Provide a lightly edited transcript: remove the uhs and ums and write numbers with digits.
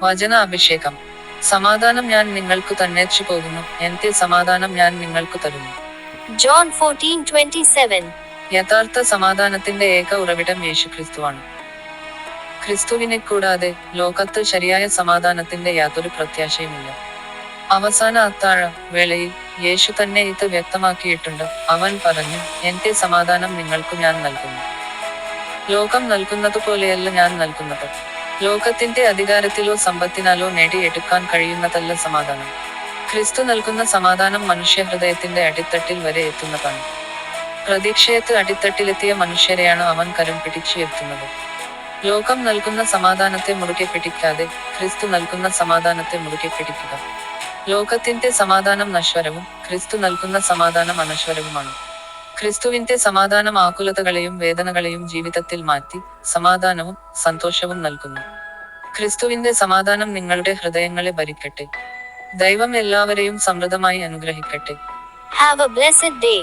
വചന അഭിഷേകം. സമാധാനം ഞാൻ നിങ്ങൾക്ക് തന്നേച്ചു പോകുന്നു, എന്റെ സമാധാനം ഞാൻ നിങ്ങൾക്ക് തരുന്നു. John 14:27. യഥാർത്ഥ സമാധാനത്തിന്റെ ഏക ഉറവിടം യേശുക്രിസ്തുവാണ്. ക്രിസ്തുവിനെ കൂടാതെ ലോകത്ത് ശരിയായ സമാധാനത്തിന്റെ യാതൊരു പ്രത്യാശയുമില്ല. അവസാന അത്താഴ വേളയിൽ യേശു തന്നെ ഇത് വ്യക്തമാക്കിയിട്ടുണ്ട്. അവൻ പറഞ്ഞു, എന്റെ സമാധാനം നിങ്ങൾക്ക് ഞാൻ നൽകുന്നു. ലോകം നൽകുന്നതുപോലെയല്ല ഞാൻ നൽകുന്നത്. ലോകത്തിന്റെ അധികാരത്തിലോ സമ്പത്തിനാലോ നേടിയെടുക്കാൻ കഴിയുന്നതല്ല സമാധാനം. ക്രിസ്തു നൽകുന്ന സമാധാനം മനുഷ്യഹൃദയത്തിന്റെ അടിത്തട്ടിൽ വരെ എത്തുന്നതാണ്. പ്രതീക്ഷയത്ത് അടിത്തട്ടിലെത്തിയ മനുഷ്യരെയാണ് അവൻ കരം പിടിച്ചുയർത്തുന്നത്. ലോകം നൽകുന്ന സമാധാനത്തെ മുറുകെ പിടിക്കാതെ ക്രിസ്തു നൽകുന്ന സമാധാനത്തെ മുറുകെ പിടിക്കുക. ലോകത്തിന്റെ സമാധാനം നശ്വരവും ക്രിസ്തു നൽകുന്ന സമാധാനം അനശ്വരവുമാണ്. ക്രിസ്തുവിന്റെ സമാധാനം ആകുലതകളെയും വേദനകളെയും ജീവിതത്തിൽ മാറ്റി സമാധാനവും സന്തോഷവും നൽകുന്നു. ക്രിസ്തുവിന്റെ സമാധാനം നിങ്ങളുടെ ഹൃദയങ്ങളെ ഭരിക്കട്ടെ. ദൈവം എല്ലാവരെയും സമൃദ്ധമായി അനുഗ്രഹിക്കട്ടെ. Have a blessed day.